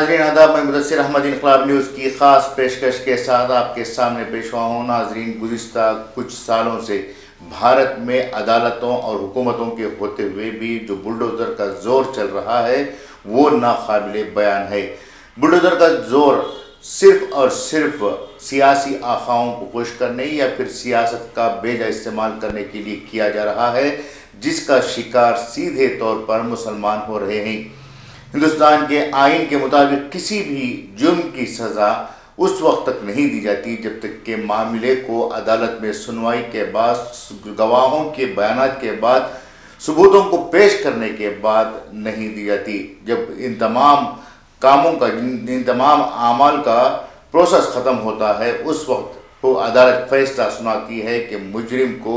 नाज़रीन आदाब, मैं मुदस्सिर अहमद इनकलाब न्यूज़ की ख़ास पेशकश के साथ आपके सामने पेश हुआ हूँ। नाज़रीन, गुज़िश्ता कुछ सालों से भारत में अदालतों और हुकूमतों के होते हुए भी जो बुलडोज़र का ज़ोर चल रहा है वो नाकाबिले बयान है। बुलडोज़र का ज़ोर सिर्फ़ और सिर्फ सियासी आखाओं को खुश करने या फिर सियासत का बेजा इस्तेमाल करने के लिए किया जा रहा है, जिसका शिकार सीधे तौर पर मुसलमान हो रहे हैं। हिंदुस्तान के आइन के मुताबिक किसी भी जुर्म की सज़ा उस वक्त तक नहीं दी जाती जब तक के मामले को अदालत में सुनवाई के बाद, गवाहों के बयान के बाद, सबूतों को पेश करने के बाद नहीं दी जाती। जब इन तमाम कामों का, इन तमाम आमाल का प्रोसेस ख़त्म होता है, उस वक्त वो अदालत फैसला सुनाती है कि मुजरिम को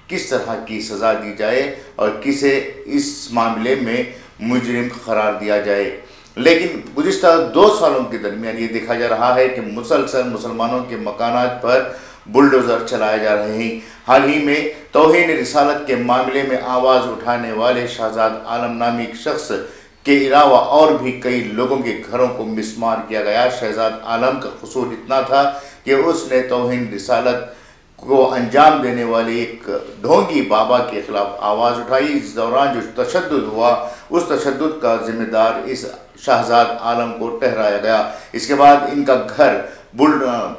किस तरह की सज़ा दी जाए और किसे इस मामले में मुजरिम करार दिया जाए। लेकिन गुज़िश्ता 2 सालों के दरमियान ये देखा जा रहा है कि मुसलसल मुसलमानों के मकानात पर बुलडोज़र चलाए जा रहे हैं। हाल ही में तौहीन रिसालत के मामले में आवाज़ उठाने वाले शहजाद आलम नामी शख्स के अलावा और भी कई लोगों के घरों को मिसमार किया गया। शहजाद आलम का कसूर इतना था कि उसने तौहीन रिसालत को अंजाम देने वाले एक ढोंगी बाबा के खिलाफ आवाज़ उठाई। इस दौरान जो तशद्दुद हुआ, उस तशद्दुद का जिम्मेदार इस शहजाद आलम को ठहराया गया। इसके बाद इनका घर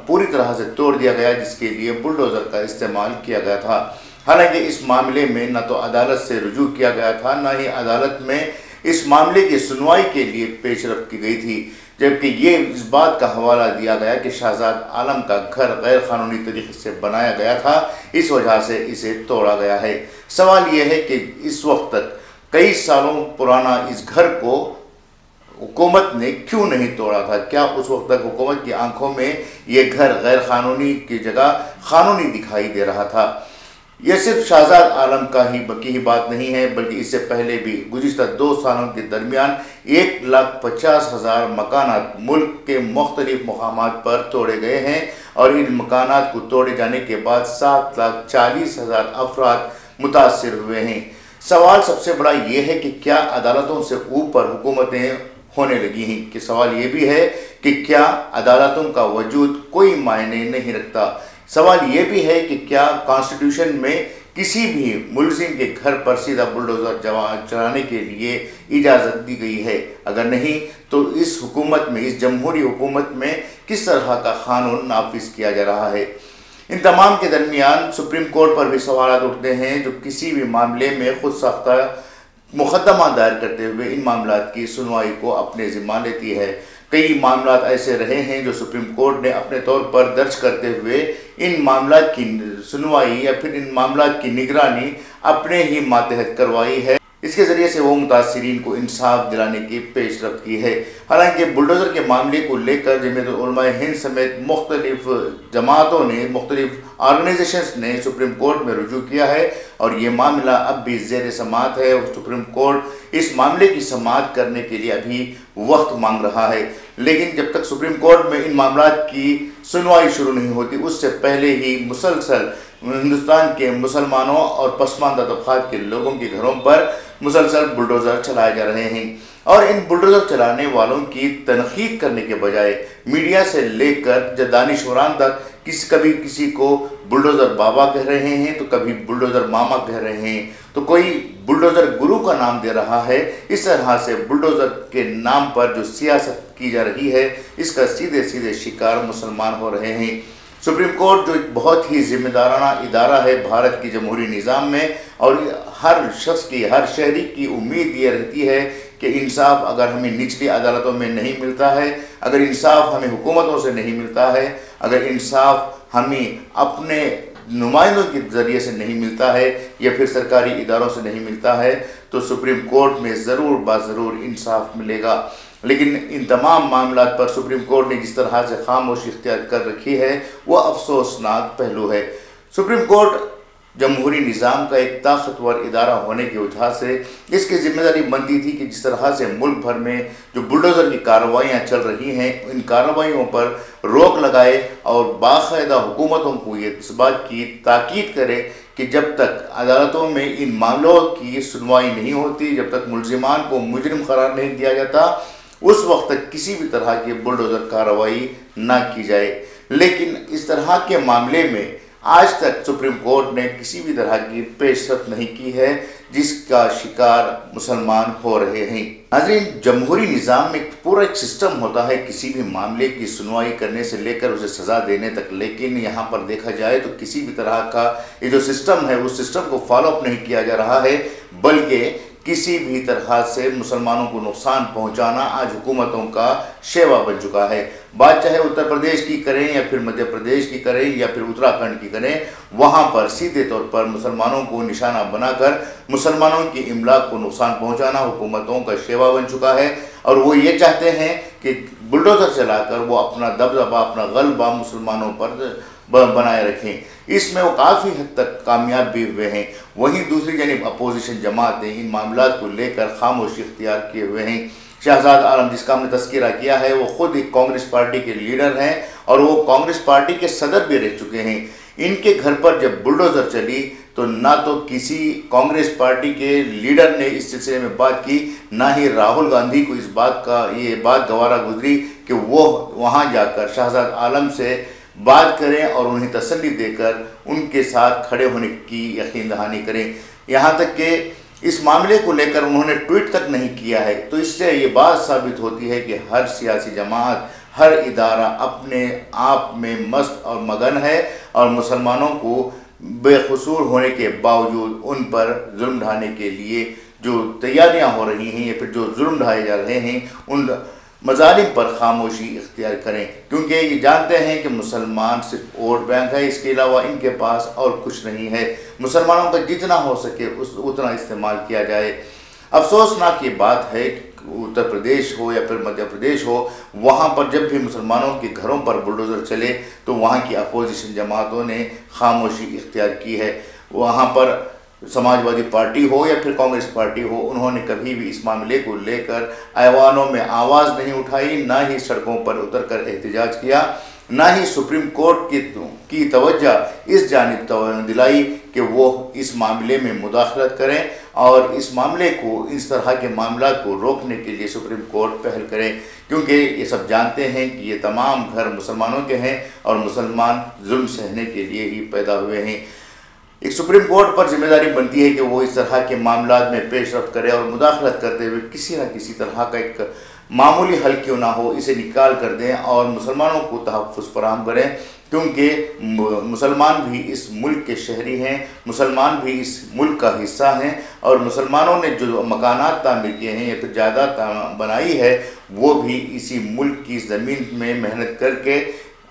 पूरी तरह से तोड़ दिया गया, जिसके लिए बुलडोज़र का इस्तेमाल किया गया था। हालांकि इस मामले में न तो अदालत से रुजू किया गया था, न ही अदालत में इस मामले की सुनवाई के लिए पेशरफ्त की गई थी, जबकि ये इस बात का हवाला दिया गया कि शहजाद आलम का घर गैर कानूनी तरीके से बनाया गया था, इस वजह से इसे तोड़ा गया है। सवाल ये है कि इस वक्त तक कई सालों पुराना इस घर को हुकूमत ने क्यों नहीं तोड़ा था? क्या उस वक्त तक हुकूमत की आंखों में ये घर गैर कानूनी की जगह कानूनी दिखाई दे रहा था? यह सिर्फ शहजाद आलम का ही बकी बात नहीं है, बल्कि इससे पहले भी गुज़िश्ता 2 सालों के दरमियान 1,50,000 मकानात मुल्क के मुख्तलिफ मकामात पर तोड़े गए हैं और इन मकानात को तोड़े जाने के बाद 7,40,000 अफराद मुतासिर हुए हैं। सवाल सबसे बड़ा ये है कि क्या अदालतों से ऊपर हुकूमतें होने लगी हैं? कि सवाल ये भी है कि क्या अदालतों का वजूद कोई मायने नहीं रखता? सवाल ये भी है कि क्या कॉन्स्टिट्यूशन में किसी भी मुलजिम के घर पर सीधा बुलडोज़र चलाने के लिए इजाज़त दी गई है? अगर नहीं तो इस हुकूमत में, इस जमहूरी हुकूमत में किस तरह का कानून नाफिज किया जा रहा है? इन तमाम के दरमियान सुप्रीम कोर्ट पर भी सवाल उठते हैं, जो किसी भी मामले में खुद साख्ता मुकदमा दायर करते हुए इन मामलात की सुनवाई को अपने ज़िम्मा लेती है। कई मामलात ऐसे रहे हैं जो सुप्रीम कोर्ट ने अपने तौर पर दर्ज करते हुए इन मामलात की सुनवाई या फिर इन मामलात की निगरानी अपने ही मातहत करवाई है। इसके ज़रिए से वो मुतासिरीन को इंसाफ दिलाने की पेशरफ्त की है। हालांकि बुलडोज़र के मामले को लेकर जमीयत उलमा हिंद समेत मुख्तलिफ जमातों ने, मुख्तलिफ ऑर्गेनाइजेशंस ने सुप्रीम कोर्ट में रुजू किया है और ये मामला अब भी ज़ेर समाअत है और सुप्रीम कोर्ट इस मामले की समाअत करने के लिए अभी वक्त मांग रहा है। लेकिन जब तक सुप्रीम कोर्ट में इन मामलात की सुनवाई शुरू नहीं होती, उससे पहले ही मुसलसल हिंदुस्तान के मुसलमानों और पसमानदा तबक़ात के लोगों के घरों पर मुसलसल बुलडोज़र चलाए जा रहे हैं और इन बुलडोज़र चलाने वालों की तनक़ीद करने के बजाय मीडिया से लेकर दानिशवरान तक कभी किसी को बुलडोज़र बाबा कह रहे हैं, तो कभी बुलडोज़र मामा कह रहे हैं, तो कोई बुलडोज़र गुरु का नाम दे रहा है। इस तरह से बुलडोज़र के नाम पर जो सियासत की जा रही है, इसका सीधे सीधे शिकार मुसलमान हो रहे हैं। सुप्रीम कोर्ट जो एक बहुत ही जिम्मेदाराना इदारा है भारत की जमहूरी निज़ाम में, और हर शख्स की, हर शहरी की उम्मीद ये रहती है कि इंसाफ अगर हमें निचली अदालतों में नहीं मिलता है, अगर इंसाफ हमें हुकूमतों से नहीं मिलता है, अगर इंसाफ हमें अपने नुमाइंदों के ज़रिए से नहीं मिलता है या फिर सरकारी इदारों से नहीं मिलता है, तो सुप्रीम कोर्ट में ज़रूर बाज़रूर इंसाफ मिलेगा। लेकिन इन तमाम मामलात पर सुप्रीम कोर्ट ने जिस तरह से खामोशी इख्तियार कर रखी है, वह अफसोसनाक पहलू है। सुप्रीम कोर्ट जमहूरी निज़ाम का एक ताकतवर इदारा होने की वजह से इसकी जिम्मेदारी बनती थी कि जिस तरह से मुल्क भर में जो बुलडोज़र की कार्रवाइयाँ चल रही हैं, इन कार्रवाइयों पर रोक लगाए और बाकायदा हुकूमतों को ये इस बात की ताकीद करे कि जब तक अदालतों में इन मामलों की सुनवाई नहीं होती, जब तक मुलजिमान को मुजरिम करार नहीं दिया जाता, उस वक्त तक किसी भी तरह की बुलडोजर कार्रवाई ना की जाए। लेकिन इस तरह के मामले में आज तक सुप्रीम कोर्ट ने किसी भी तरह की पेशरफ नहीं की है, जिसका शिकार मुसलमान हो रहे हैं। नाज़रीन, जमहूरी निज़ाम में पूरा एक सिस्टम होता है किसी भी मामले की सुनवाई करने से लेकर उसे सज़ा देने तक, लेकिन यहाँ पर देखा जाए तो किसी भी तरह का ये जो सिस्टम है उस सिस्टम को फॉलोअप नहीं किया जा रहा है, बल्कि किसी भी तरह से मुसलमानों को नुकसान पहुंचाना आज हुकूमतों का शेवा बन चुका है। बात चाहे उत्तर प्रदेश की करें या फिर मध्य प्रदेश की करें या फिर उत्तराखंड की करें, वहां पर सीधे तौर पर मुसलमानों को निशाना बनाकर मुसलमानों की इमलाक को नुकसान पहुंचाना हुकूमतों का शेवा बन चुका है। और वो ये चाहते हैं कि बुलडोजर चलाकर वो अपना दबदबा, अपना गलबा मुसलमानों पर बनाए रखें। इसमें वो काफ़ी हद तक कामयाब भी हुए हैं। वहीं दूसरी जानिब अपोजिशन जमातें इन मामलात को लेकर खामोशी इख्तियार किए हुए हैं। शहजाद आलम, जिसका हमने तस्करा किया है, वो खुद एक कांग्रेस पार्टी के लीडर हैं और वो कांग्रेस पार्टी के सदर भी रह चुके हैं। इनके घर पर जब बुलडोज़र चली तो ना तो किसी कांग्रेस पार्टी के लीडर ने इस सिलसिले में बात की, ना ही राहुल गांधी को इस बात गवारा गुजरी कि वो वहाँ जाकर शहजाद आलम से बात करें और उन्हें तसल्ली देकर उनके साथ खड़े होने की यकीन दहानी करें। यहाँ तक कि इस मामले को लेकर उन्होंने ट्वीट तक नहीं किया है। तो इससे ये बात साबित होती है कि हर सियासी जमात, हर इदारा अपने आप में मस्त और मगन है और मुसलमानों को बेकसूर होने के बावजूद उन पर जुल्म ढाने के लिए जो तैयारियां हो रही हैं या फिर जो जुल्म ढाए जा रहे हैं उन मजालिम पर खामोशी इख्तियार करें, क्योंकि ये जानते हैं कि मुसलमान सिर्फ वोट बैंक है, इसके अलावा इनके पास और कुछ नहीं है। मुसलमानों का जितना हो सके उतना इस्तेमाल किया जाए। अफसोसनाक ये बात है कि उत्तर प्रदेश हो या फिर मध्य प्रदेश हो, वहाँ पर जब भी मुसलमानों के घरों पर बुलडोज़र चले तो वहाँ की अपोजिशन जमातों ने खामोशी इख्तियार की है। वहाँ पर समाजवादी पार्टी हो या फिर कांग्रेस पार्टी हो, उन्होंने कभी भी इस मामले को लेकर ऐवानों में आवाज़ नहीं उठाई, ना ही सड़कों पर उतरकर एहतजाज किया, ना ही सुप्रीम कोर्ट की तवज्जो इस जानिब दिलाई कि वो इस मामले में मुदाखलत करें और इस मामले को, इस तरह के मामला को रोकने के लिए सुप्रीम कोर्ट पहल करें, क्योंकि ये सब जानते हैं कि ये तमाम घर मुसलमानों के हैं और मुसलमान जुल्म सहने के लिए ही पैदा हुए हैं। एक सुप्रीम कोर्ट पर जिम्मेदारी बनती है कि वो इस तरह के मामलात में पेशरफ करे और मुदाखलत करते हुए किसी न किसी तरह का एक मामूली हल क्यों ना हो इसे निकाल कर दें और मुसलमानों को तहफ़्फ़ुज़ फराहम करें, क्योंकि मुसलमान भी इस मुल्क के शहरी हैं, मुसलमान भी इस मुल्क का हिस्सा हैं और मुसलमानों ने जो मकानात तामीर किए हैं या फिर जायदाद बनाई है वो भी इसी मुल्क की ज़मीन में मेहनत करके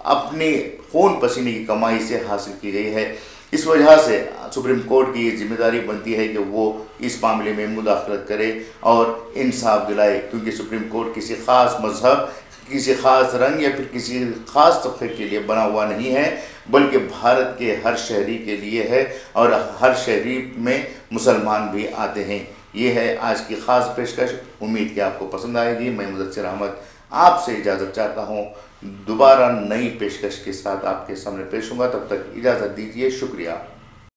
अपनी खून पसीने की कमाई से हासिल की गई है। इस वजह से सुप्रीम कोर्ट की ये जिम्मेदारी बनती है कि वो इस मामले में मुदाखलत करे और इंसाफ दिलाए, क्योंकि सुप्रीम कोर्ट किसी ख़ास मज़हब, किसी ख़ास रंग या फिर किसी ख़ास तबके के लिए बना हुआ नहीं है, बल्कि भारत के हर शहरी के लिए है और हर शहरी में मुसलमान भी आते हैं। ये है आज की ख़ास पेशकश। उम्मीद कि आपको पसंद आएगी। मैं मुदस्सिर अहमद आपसे इजाज़त चाहता हूँ। दोबारा नई पेशकश के साथ आपके सामने पेश होऊंगा, तब तक इजाज़त दीजिए। शुक्रिया।